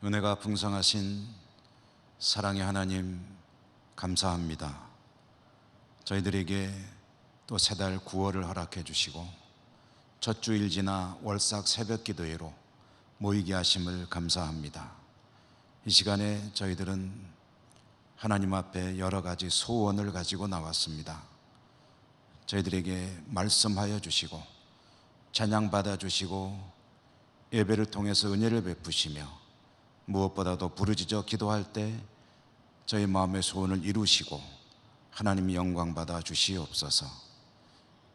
은혜가 풍성하신 사랑의 하나님, 감사합니다. 저희들에게 또 세 달 9월을 허락해 주시고 첫 주일 지나 월삭 새벽 기도회로 모이게 하심을 감사합니다. 이 시간에 저희들은 하나님 앞에 여러 가지 소원을 가지고 나왔습니다. 저희들에게 말씀하여 주시고 찬양 받아 주시고 예배를 통해서 은혜를 베푸시며 무엇보다도 부르짖어 기도할 때 저희 마음의 소원을 이루시고 하나님이 영광 받아 주시옵소서.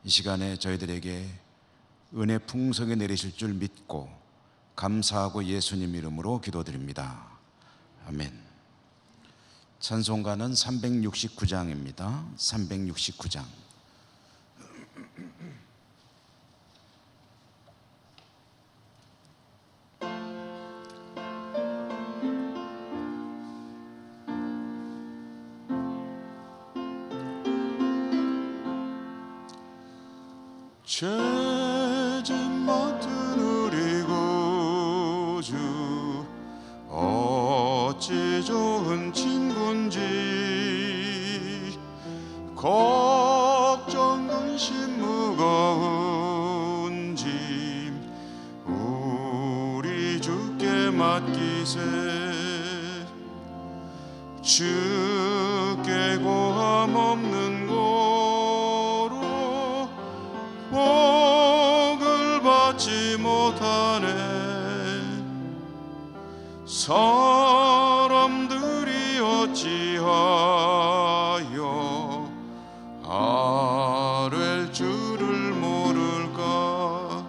이 시간에 저희들에게 은혜 풍성히 내리실 줄 믿고 감사하고 예수님 이름으로 기도드립니다. 아멘. 찬송가는 369장입니다. 369장. 죄짐 맡은 우리 구주 어찌 좋은 친군지 걱정 근심 무거운 짐 우리 주께 맡기세. 주께 고함 없는 복을 받지 못하네. 사람들이 어찌하여 아랠 줄을 모를까.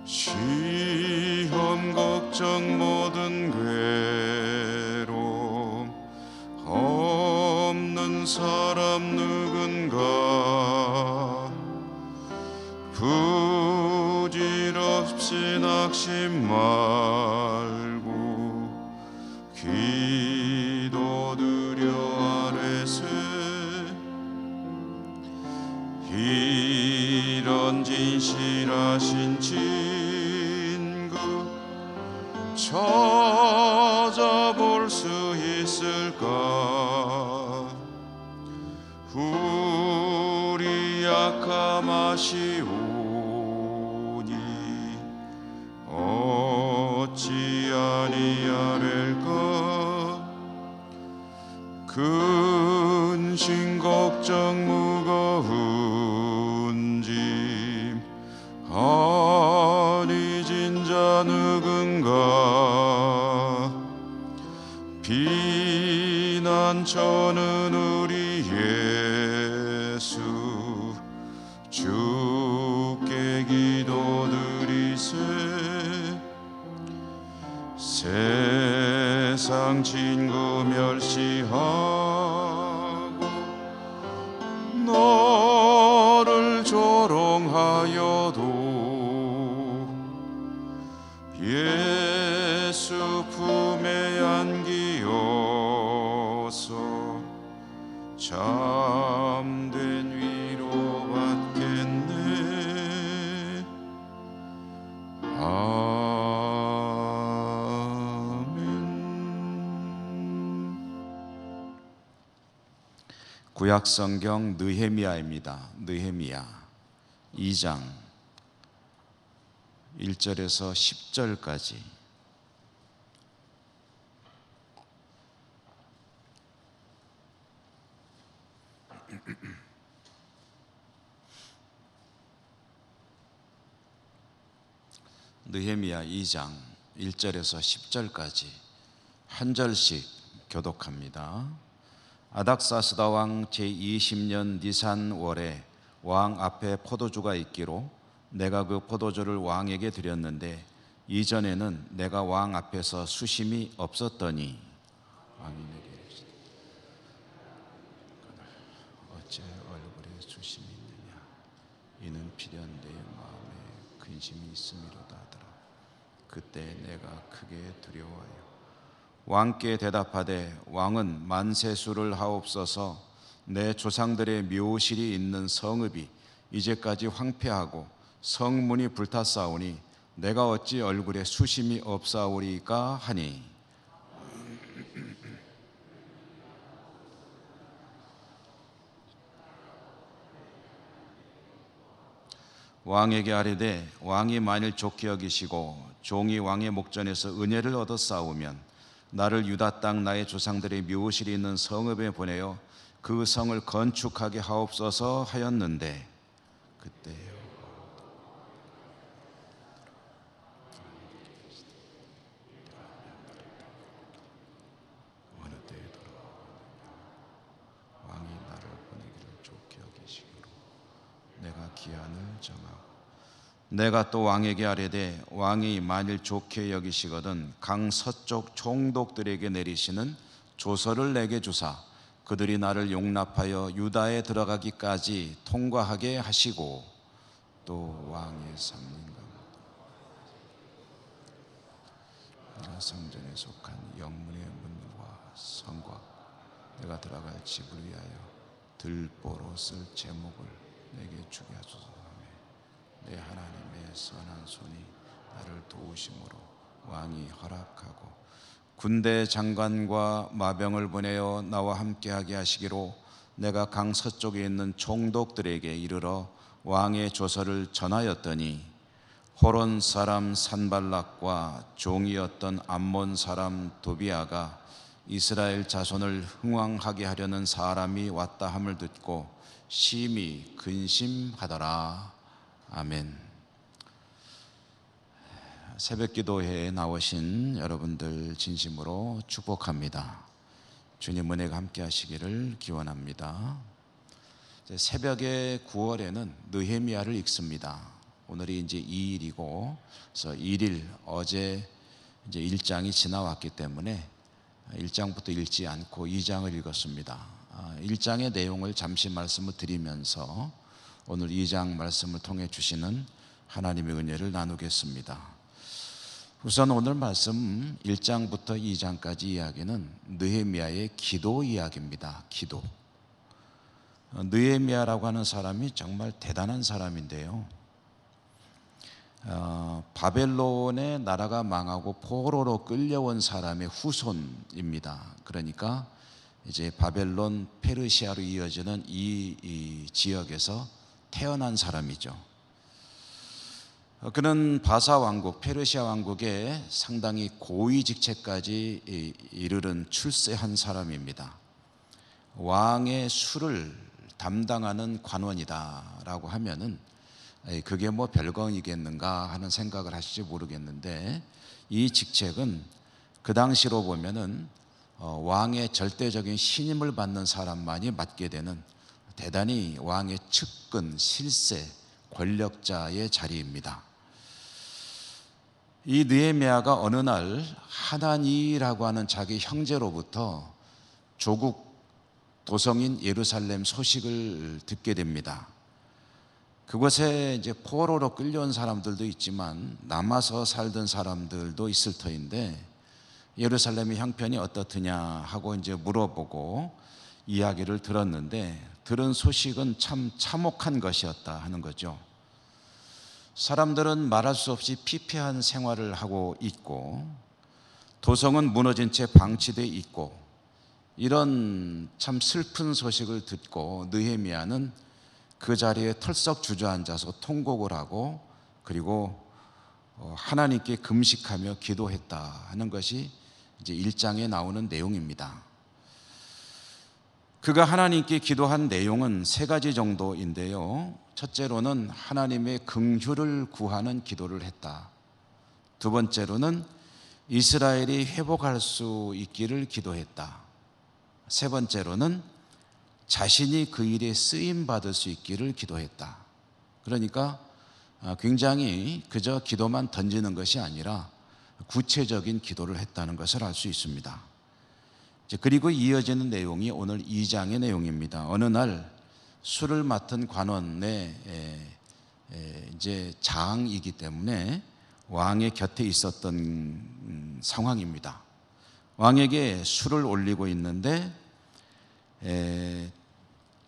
시험 걱정 모든 괴로움 없는 사람 누군가. 부질없이 낙심 말고 기도드려 아뢰세. 이런 진실하신 친구 찾아볼 수 있을까. 우리 약함 아시오니 어찌 아니하릴까. 근심 걱정 무거운 짐 아니 진자 누군가. 비난처는 우리 예수 주께 기도드리세. 세상 친구 멸시하고 너를 조롱하여도 예수 품에 안기어서 참된 위로 받겠네. 아멘. 구약 성경 느헤미야입니다. 느헤미야 2장 1절에서 10절까지. 느헤미야 2장 1절에서 10절까지 한 절씩 교독합니다. 아닥사스다 왕 제20년 니산 월에 왕 앞에 포도주가 있기로 내가 그 포도주를 왕에게 드렸는데 이전에는 내가 왕 앞에서 수심이 없었더니 왕이 내게 이르시되 어째 얼굴에 수심이 있느냐. 이는 필연 내 마음에 근심이 있음이로다 하더라. 그때 내가 크게 두려워하여 왕께 대답하되 왕은 만세수를 하옵소서. 내 조상들의 묘실이 있는 성읍이 이제까지 황폐하고 성문이 불탔사오니 내가 어찌 얼굴에 수심이 없사오리까 하니 왕에게 아뢰되 왕이 만일 좋게 여기시고 종이 왕의 목전에서 은혜를 얻어 싸우면 나를 유다 땅 나의 조상들의 묘실이 있는 성읍에 보내어 그 성을 건축하게 하옵소서 하였는데 그때요 어느 때에 왕이 나를 보내기를 좋게 여기시기로 내가 기한을 정하고 내가 또 왕에게 아뢰되 왕이 만일 좋게 여기시거든 강 서쪽 총독들에게 내리시는 조서를 내게 주사 그들이 나를 용납하여 유다에 들어가기까지 통과하게 하시고 또 왕의 삼림과 성전에 속한 영문의 문과 성곽 내가 들어갈 집을 위하여 들보로 쓸 제목을 내게 주게 하소서. 내 하나님의 선한 손이 나를 도우심으로 왕이 허락하고 군대 장관과 마병을 보내어 나와 함께하게 하시기로 내가 강 서쪽에 있는 총독들에게 이르러 왕의 조서를 전하였더니 호론 사람 산발락과 종이었던 암몬 사람 도비아가 이스라엘 자손을 흥왕하게 하려는 사람이 왔다 함을 듣고 심히 근심하더라. 아멘. 새벽기도회에 나오신 여러분들 진심으로 축복합니다. 주님 은혜가 함께 하시기를 기원합니다. 새벽의 9월에는 느헤미야를 읽습니다. 오늘이 이제 2일이고 그래서 1일 어제 이제 1장이 지나왔기 때문에 1장부터 읽지 않고 2장을 읽었습니다. 1장의 내용을 잠시 말씀을 드리면서 오늘 2장 말씀을 통해 주시는 하나님의 은혜를 나누겠습니다. 우선 오늘 말씀 1장부터 2장까지 이야기는 느헤미야의 기도 이야기입니다. 기도. 느헤미야라고 하는 사람이 정말 대단한 사람인데요. 바벨론의 나라가 망하고 포로로 끌려온 사람의 후손입니다. 그러니까 이제 바벨론, 페르시아로 이어지는 이 지역에서 태어난 사람이죠. 그는 바사 왕국, 페르시아 왕국의 상당히 고위 직책까지 이르른 출세한 사람입니다. 왕의 술을 담당하는 관원이다라고 하면은 그게 뭐 별거이겠는가 하는 생각을 하실지 모르겠는데 이 직책은 그 당시로 보면은 왕의 절대적인 신임을 받는 사람만이 맡게 되는 대단히 왕의 측근, 실세, 권력자의 자리입니다. 이 느헤미야가 어느 날 하나니라고 하는 자기 형제로부터 조국 도성인 예루살렘 소식을 듣게 됩니다. 그곳에 이제 포로로 끌려온 사람들도 있지만 남아서 살던 사람들도 있을 터인데 예루살렘의 형편이 어떻느냐 하고 이제 물어보고 이야기를 들었는데 들은 소식은 참 참혹한 것이었다 하는 거죠. 사람들은 말할 수 없이 피폐한 생활을 하고 있고 도성은 무너진 채 방치되어 있고 이런 참 슬픈 소식을 듣고 느헤미야는 그 자리에 털썩 주저앉아서 통곡을 하고 그리고 하나님께 금식하며 기도했다 하는 것이 이제 1장에 나오는 내용입니다. 그가 하나님께 기도한 내용은 3가지 정도인데요. 첫째로는 하나님의 긍휼을 구하는 기도를 했다. 두 번째로는 이스라엘이 회복할 수 있기를 기도했다. 세 번째로는 자신이 그 일에 쓰임 받을 수 있기를 기도했다. 그러니까 굉장히 그저 기도만 던지는 것이 아니라 구체적인 기도를 했다는 것을 알 수 있습니다. 그리고 이어지는 내용이 오늘 2장의 내용입니다. 어느 날 술을 맡은 관원의 이제 장이기 때문에 왕의 곁에 있었던 상황입니다. 왕에게 술을 올리고 있는데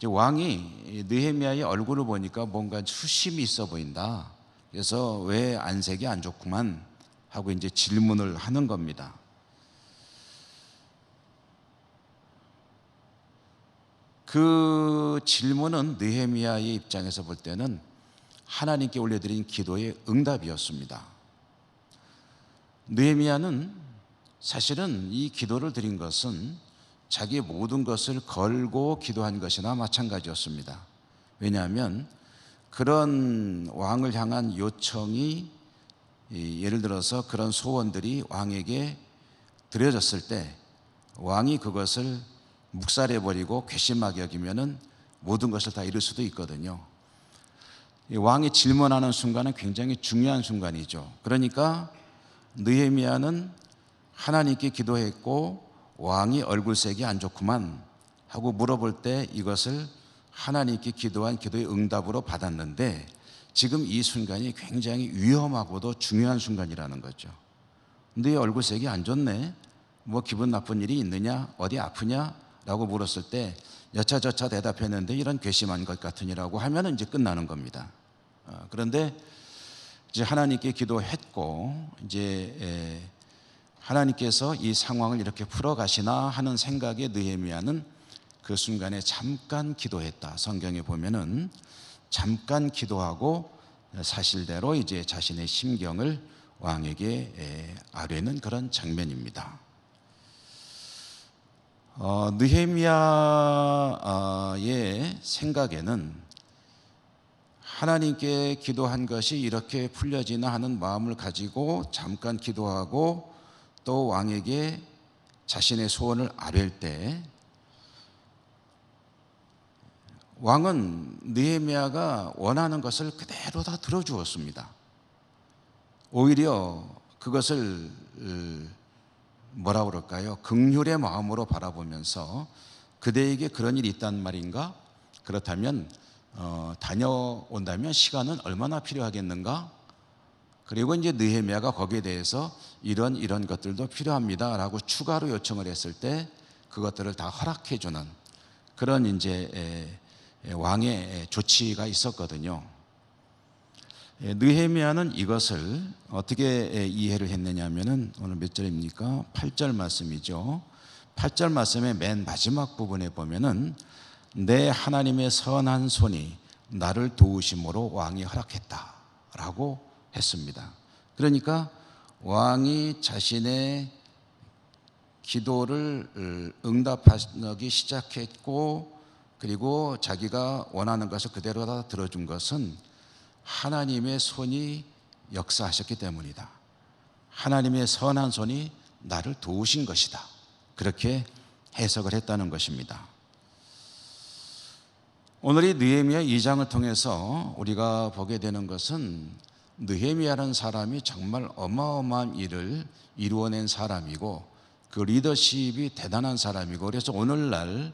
왕이 느헤미야의 얼굴을 보니까 뭔가 수심이 있어 보인다. 그래서 왜 안색이 안 좋구만 하고 이제 질문을 하는 겁니다. 그 질문은 느헤미야의 입장에서 볼 때는 하나님께 올려드린 기도의 응답이었습니다. 느헤미야는 사실은 이 기도를 드린 것은 자기의 모든 것을 걸고 기도한 것이나 마찬가지였습니다. 왜냐하면 그런 왕을 향한 요청이, 예를 들어서 그런 소원들이 왕에게 드려졌을 때 왕이 그것을 묵살해버리고 괘씸하게 여기면은 모든 것을 다 잃을 수도 있거든요. 왕이 질문하는 순간은 굉장히 중요한 순간이죠. 그러니까 느헤미야는 하나님께 기도했고 왕이 얼굴색이 안 좋구만 하고 물어볼 때 이것을 하나님께 기도한 기도의 응답으로 받았는데, 지금 이 순간이 굉장히 위험하고도 중요한 순간이라는 거죠. 네 얼굴색이 안 좋네, 뭐 기분 나쁜 일이 있느냐, 어디 아프냐 라고 물었을 때 여차저차 대답했는데 이런 괘씸한 것 같으니라고 하면 이제 끝나는 겁니다. 그런데 이제 하나님께 기도했고 이제 하나님께서 이 상황을 이렇게 풀어가시나 하는 생각에 느헤미야는 그 순간에 잠깐 기도했다. 성경에 보면은 잠깐 기도하고 사실대로 이제 자신의 심경을 왕에게 아뢰는 그런 장면입니다. 느헤미야의 생각에는 하나님께 기도한 것이 이렇게 풀려지나 하는 마음을 가지고 잠깐 기도하고 또 왕에게 자신의 소원을 아뢰일 때 왕은 느헤미야가 원하는 것을 그대로 다 들어주었습니다. 오히려 그것을 뭐라 그럴까요? 긍휼의 마음으로 바라보면서 그대에게 그런 일이 있단 말인가? 그렇다면 다녀온다면 시간은 얼마나 필요하겠는가? 그리고 이제 느헤미야가 거기에 대해서 이런 것들도 필요합니다라고 추가로 요청을 했을 때 그것들을 다 허락해 주는 그런 이제 왕의 조치가 있었거든요. 느헤미야는 이것을 어떻게 이해를 했느냐면은 오늘 몇 절입니까? 8절 말씀이죠. 8절 말씀의 맨 마지막 부분에 보면은 내 하나님의 선한 손이 나를 도우심으로 왕이 허락했다라고 했습니다. 그러니까 왕이 자신의 기도를 응답하기 시작했고 그리고 자기가 원하는 것을 그대로 다 들어준 것은 하나님의 손이 역사하셨기 때문이다. 하나님의 선한 손이 나를 도우신 것이다. 그렇게 해석을 했다는 것입니다. 오늘 이 느헤미야 2장을 통해서 우리가 보게 되는 것은 느헤미야라는 사람이 정말 어마어마한 일을 이루어낸 사람이고 그 리더십이 대단한 사람이고, 그래서 오늘날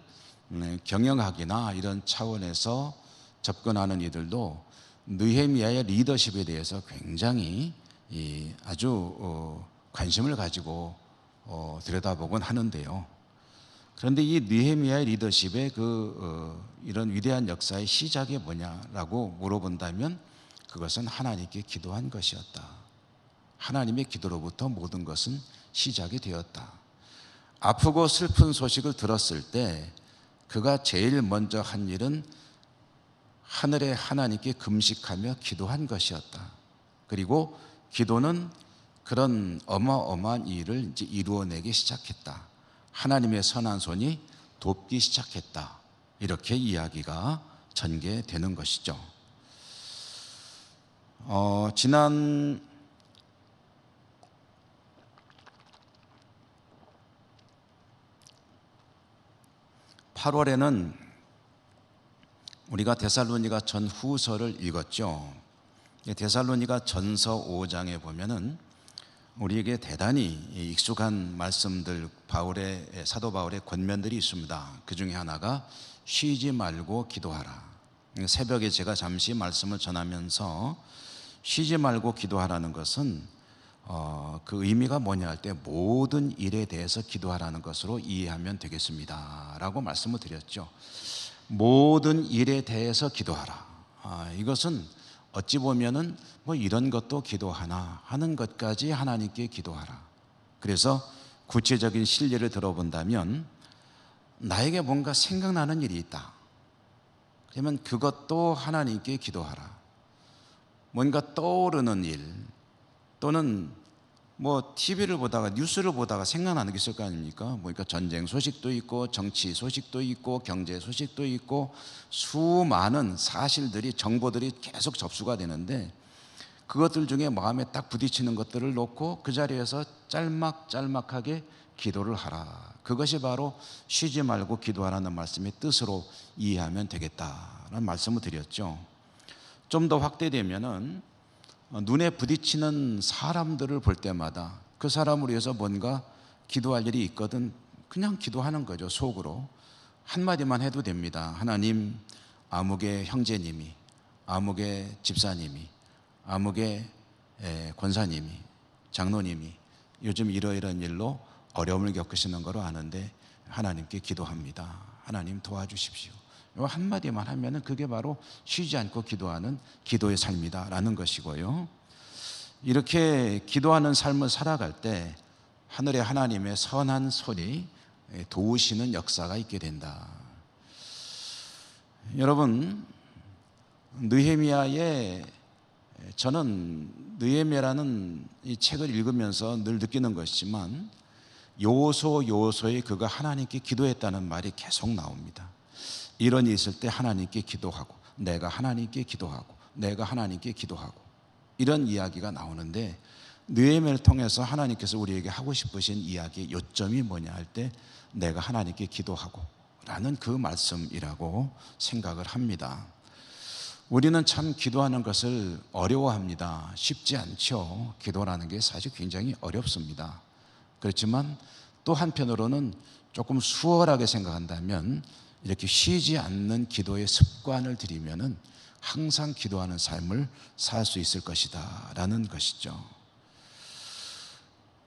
경영학이나 이런 차원에서 접근하는 이들도 느헤미야의 리더십에 대해서 굉장히 아주 관심을 가지고 들여다보곤 하는데요. 그런데 이 느헤미야의 리더십의 이런 위대한 역사의 시작이 뭐냐라고 물어본다면 그것은 하나님께 기도한 것이었다. 하나님의 기도로부터 모든 것은 시작이 되었다. 아프고 슬픈 소식을 들었을 때 그가 제일 먼저 한 일은 하늘의 하나님께 금식하며 기도한 것이었다. 그리고 기도는 그런 어마어마한 일을 이제 이루어내기 시작했다. 하나님의 선한 손이 돕기 시작했다. 이렇게 이야기가 전개되는 것이죠. 지난 8월에는 우리가 데살로니가 전후서를 읽었죠. 데살로니가 전서 5장에 보면은 우리에게 대단히 익숙한 말씀들, 사도 바울의 권면들이 있습니다. 그 중에 하나가 쉬지 말고 기도하라. 새벽에 제가 잠시 말씀을 전하면서 쉬지 말고 기도하라는 것은 그 의미가 뭐냐 할 때 모든 일에 대해서 기도하라는 것으로 이해하면 되겠습니다 라고 말씀을 드렸죠. 모든 일에 대해서 기도하라. 이것은 어찌 보면은 뭐 이런 것도 기도하나 하는 것까지 하나님께 기도하라. 그래서 구체적인 실례를 들어본다면 나에게 뭔가 생각나는 일이 있다. 그러면 그것도 하나님께 기도하라. 뭔가 떠오르는 일 또는 뭐 TV를 보다가 뉴스를 보다가 생각나는 게 있을 거 아닙니까? 그러니까 전쟁 소식도 있고 정치 소식도 있고 경제 소식도 있고 수많은 사실들이 정보들이 계속 접수가 되는데 그것들 중에 마음에 딱 부딪히는 것들을 놓고 그 자리에서 짤막짤막하게 기도를 하라. 그것이 바로 쉬지 말고 기도하라는 말씀의 뜻으로 이해하면 되겠다라는 말씀을 드렸죠. 좀 더 확대되면은 눈에 부딪히는 사람들을 볼 때마다 그 사람을 위해서 뭔가 기도할 일이 있거든 그냥 기도하는 거죠. 속으로 한마디만 해도 됩니다. 하나님, 아무개 형제님이, 아무개 집사님이, 아무개 권사님이, 장로님이 요즘 이러이러한 일로 어려움을 겪으시는 거로 아는데 하나님께 기도합니다. 하나님 도와주십시오. 이 한마디만 하면은 그게 바로 쉬지 않고 기도하는 기도의 삶이다라는 것이고요. 이렇게 기도하는 삶을 살아갈 때 하늘의 하나님의 선한 손이 도우시는 역사가 있게 된다. 여러분, 느헤미야의 저는 느헤미야라는 이 책을 읽으면서 늘 느끼는 것이지만 요소요소에 그가 하나님께 기도했다는 말이 계속 나옵니다. 이런 일이 있을 때 하나님께 기도하고 내가 하나님께 기도하고 내가 하나님께 기도하고 이런 이야기가 나오는데 느헤미야를 통해서 하나님께서 우리에게 하고 싶으신 이야기의 요점이 뭐냐 할 때 내가 하나님께 기도하고 라는 그 말씀이라고 생각을 합니다. 우리는 참 기도하는 것을 어려워합니다. 쉽지 않죠. 기도라는 게 사실 굉장히 어렵습니다. 그렇지만 또 한편으로는 조금 수월하게 생각한다면 이렇게 쉬지 않는 기도의 습관을 들이면은 항상 기도하는 삶을 살 수 있을 것이다 라는 것이죠.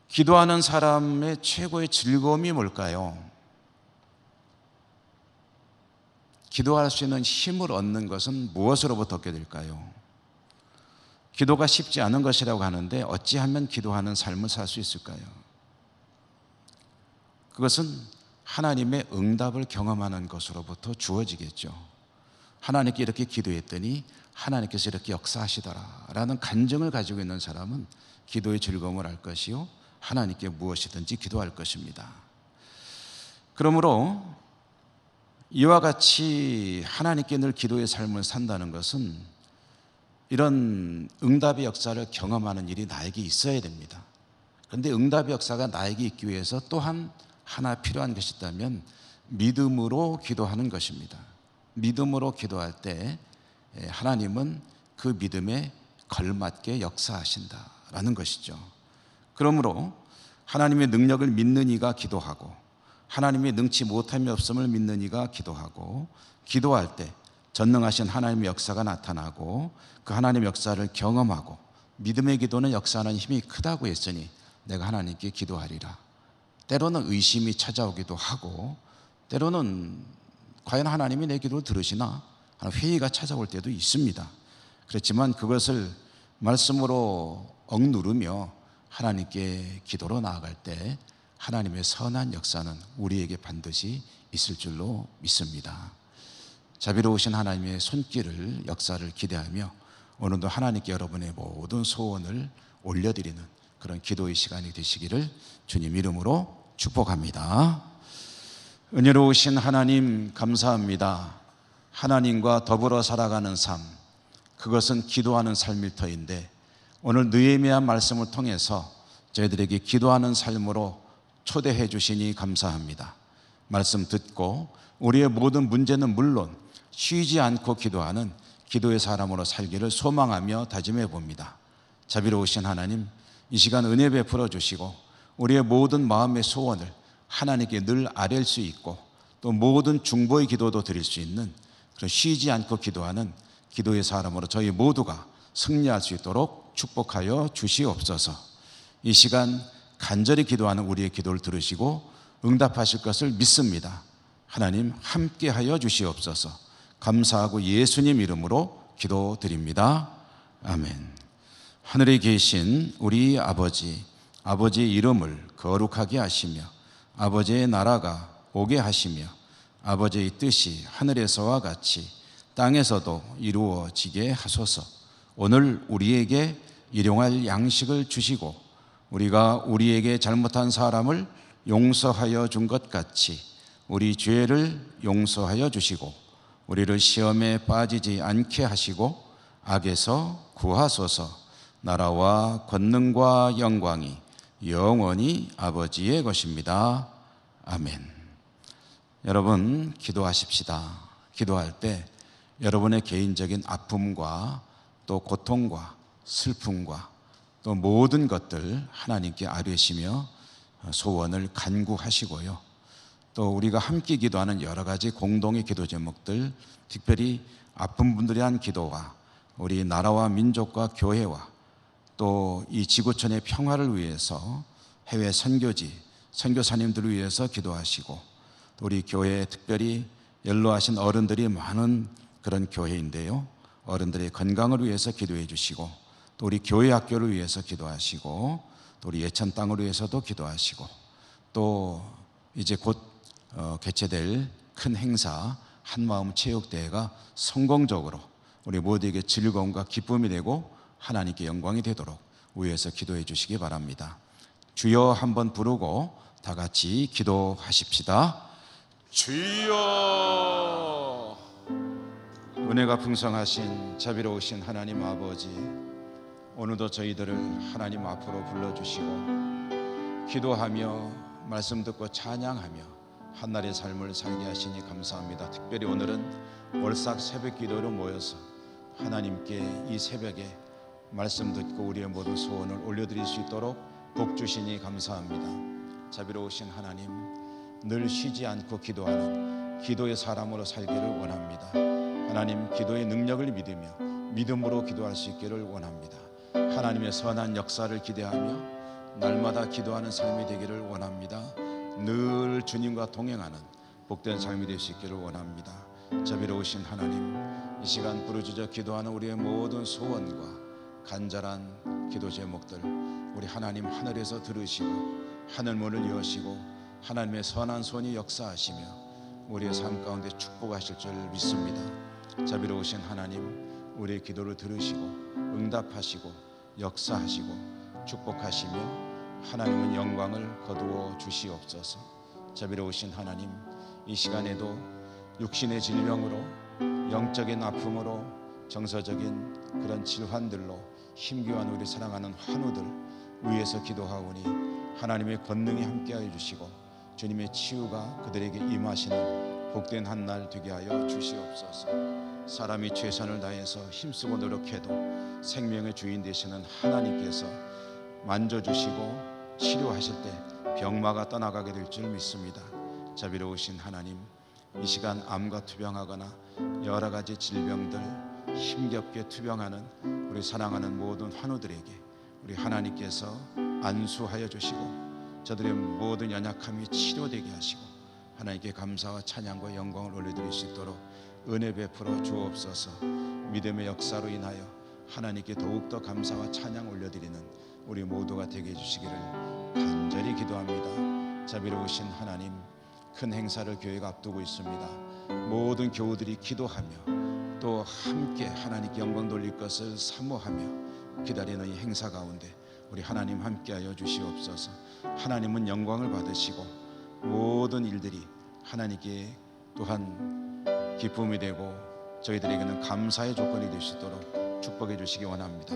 기도하는 사람의 최고의 즐거움이 뭘까요? 기도할 수 있는 힘을 얻는 것은 무엇으로부터 얻게 될까요? 기도가 쉽지 않은 것이라고 하는데 어찌하면 기도하는 삶을 살 수 있을까요? 그것은 하나님의 응답을 경험하는 것으로부터 주어지겠죠. 하나님께 이렇게 기도했더니 하나님께서 이렇게 역사하시더라라는 간증을 가지고 있는 사람은 기도의 즐거움을 알 것이요 하나님께 무엇이든지 기도할 것입니다. 그러므로 이와 같이 하나님께 늘 기도의 삶을 산다는 것은 이런 응답의 역사를 경험하는 일이 나에게 있어야 됩니다. 그런데 응답의 역사가 나에게 있기 위해서 또한 하나 필요한 것이 있다면 믿음으로 기도하는 것입니다. 믿음으로 기도할 때 하나님은 그 믿음에 걸맞게 역사하신다라는 것이죠. 그러므로 하나님의 능력을 믿는 이가 기도하고 하나님의 능치 못함이 없음을 믿는 이가 기도하고 기도할 때 전능하신 하나님의 역사가 나타나고 그 하나님의 역사를 경험하고 믿음의 기도는 역사하는 힘이 크다고 했으니 내가 하나님께 기도하리라. 때로는 의심이 찾아오기도 하고 때로는 과연 하나님이 내 기도를 들으시나 하는 회의가 찾아올 때도 있습니다. 그렇지만 그것을 말씀으로 억누르며 하나님께 기도로 나아갈 때 하나님의 선한 역사는 우리에게 반드시 있을 줄로 믿습니다. 자비로우신 하나님의 손길을 역사를 기대하며 오늘도 하나님께 여러분의 모든 소원을 올려드리는 그런 기도의 시간이 되시기를 주님 이름으로 축복합니다. 은혜로우신 하나님 감사합니다. 하나님과 더불어 살아가는 삶, 그것은 기도하는 삶일 터인데 오늘 느헤미야 말씀을 통해서 저희들에게 기도하는 삶으로 초대해 주시니 감사합니다. 말씀 듣고 우리의 모든 문제는 물론 쉬지 않고 기도하는 기도의 사람으로 살기를 소망하며 다짐해 봅니다. 자비로우신 하나님, 이 시간 은혜 베풀어 주시고 우리의 모든 마음의 소원을 하나님께 늘 아뢰일 수 있고 또 모든 중보의 기도도 드릴 수 있는 그런 쉬지 않고 기도하는 기도의 사람으로 저희 모두가 승리할 수 있도록 축복하여 주시옵소서. 이 시간 간절히 기도하는 우리의 기도를 들으시고 응답하실 것을 믿습니다. 하나님 함께하여 주시옵소서. 감사하고 예수님 이름으로 기도드립니다. 아멘. 하늘에 계신 우리 아버지, 아버지의 이름을 거룩하게 하시며 아버지의 나라가 오게 하시며 아버지의 뜻이 하늘에서와 같이 땅에서도 이루어지게 하소서. 오늘 우리에게 일용할 양식을 주시고 우리가 우리에게 잘못한 사람을 용서하여 준 것 같이 우리 죄를 용서하여 주시고 우리를 시험에 빠지지 않게 하시고 악에서 구하소서. 나라와 권능과 영광이 영원히 아버지의 것입니다. 아멘. 여러분, 기도하십시다. 기도할 때 여러분의 개인적인 아픔과 또 고통과 슬픔과 또 모든 것들 하나님께 아뢰시며 소원을 간구하시고요. 또 우리가 함께 기도하는 여러 가지 공동의 기도 제목들, 특별히 아픈 분들에 대한 기도와 우리 나라와 민족과 교회와 또 이 지구촌의 평화를 위해서 해외 선교지, 선교사님들을 위해서 기도하시고 또 우리 교회에 특별히 연로하신 어른들이 많은 그런 교회인데요. 어른들의 건강을 위해서 기도해 주시고 또 우리 교회 학교를 위해서 기도하시고 또 우리 예천 땅을 위해서도 기도하시고 또 이제 곧 개최될 큰 행사 한마음 체육대회가 성공적으로 우리 모두에게 즐거움과 기쁨이 되고 하나님께 영광이 되도록 위에서 기도해 주시기 바랍니다. 주여 한번 부르고 다 같이 기도하십시다. 주여. 은혜가 풍성하신 자비로우신 하나님 아버지, 오늘도 저희들을 하나님 앞으로 불러주시고 기도하며 말씀 듣고 찬양하며 한날의 삶을 살게 하시니 감사합니다. 특별히 오늘은 월삭 새벽 기도로 모여서 하나님께 이 새벽에 말씀 듣고 우리의 모든 소원을 올려드릴 수 있도록 복 주시니 감사합니다. 자비로우신 하나님, 늘 쉬지 않고 기도하는 기도의 사람으로 살기를 원합니다. 하나님, 기도의 능력을 믿으며 믿음으로 기도할 수 있기를 원합니다. 하나님의 선한 역사를 기대하며 날마다 기도하는 삶이 되기를 원합니다. 늘 주님과 동행하는 복된 삶이 될 수 있기를 원합니다. 자비로우신 하나님, 이 시간 부르짖어 기도하는 우리의 모든 소원과 간절한 기도 제목들 우리 하나님 하늘에서 들으시고 하늘 문을 여시고 하나님의 선한 손이 역사하시며 우리의 삶 가운데 축복하실 줄 믿습니다. 자비로우신 하나님, 우리의 기도를 들으시고 응답하시고 역사하시고 축복하시며 하나님은 영광을 거두어 주시옵소서. 자비로우신 하나님, 이 시간에도 육신의 질병으로 영적인 아픔으로 정서적인 그런 질환들로 힘겨운 우리 사랑하는 환우들 위에서 기도하오니 하나님의 권능이 함께하여 주시고 주님의 치유가 그들에게 임하시는 복된 한날 되게 하여 주시옵소서. 사람이 최선을 다해서 힘쓰고 노력해도 생명의 주인 되시는 하나님께서 만져주시고 치료하실 때 병마가 떠나가게 될 줄 믿습니다. 자비로우신 하나님, 이 시간 암과 투병하거나 여러 가지 질병들 힘겹게 투병하는 우리 사랑하는 모든 환우들에게 우리 하나님께서 안수하여 주시고 저들의 모든 연약함이 치료되게 하시고 하나님께 감사와 찬양과 영광을 올려드릴 수 있도록 은혜 베풀어 주옵소서. 믿음의 역사로 인하여 하나님께 더욱더 감사와 찬양 올려드리는 우리 모두가 되게 해주시기를 간절히 기도합니다. 자비로우신 하나님, 큰 행사를 교회가 앞두고 있습니다. 모든 교우들이 기도하며 또 함께 하나님께 영광 돌릴 것을 사모하며 기다리는 이 행사 가운데 우리 하나님 함께하여 주시옵소서. 하나님은 영광을 받으시고 모든 일들이 하나님께 또한 기쁨이 되고 저희들에게는 감사의 조건이 될 수 있도록 축복해 주시기 원합니다.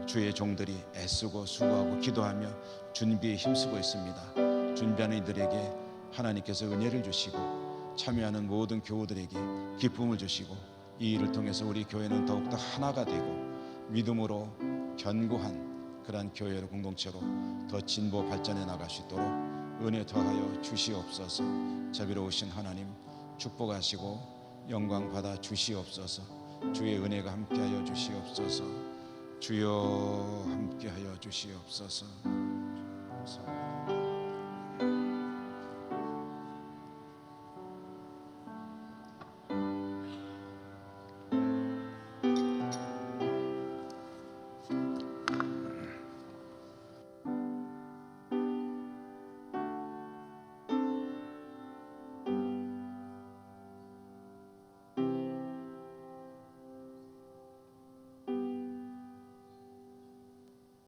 주의 종들이 애쓰고 수고하고 기도하며 준비에 힘쓰고 있습니다. 준비하는 이들에게 하나님께서 은혜를 주시고 참여하는 모든 교우들에게 기쁨을 주시고 이 일을 통해서 우리 교회는 더욱더 하나가 되고 믿음으로 견고한 그러한 교회로 공동체로 더 진보 발전해 나갈 수 있도록 은혜 더하여 주시옵소서. 자비로우신 하나님, 축복하시고 영광 받아 주시옵소서. 주의 은혜가 함께하여 주시옵소서. 주여 함께하여 주시옵소서.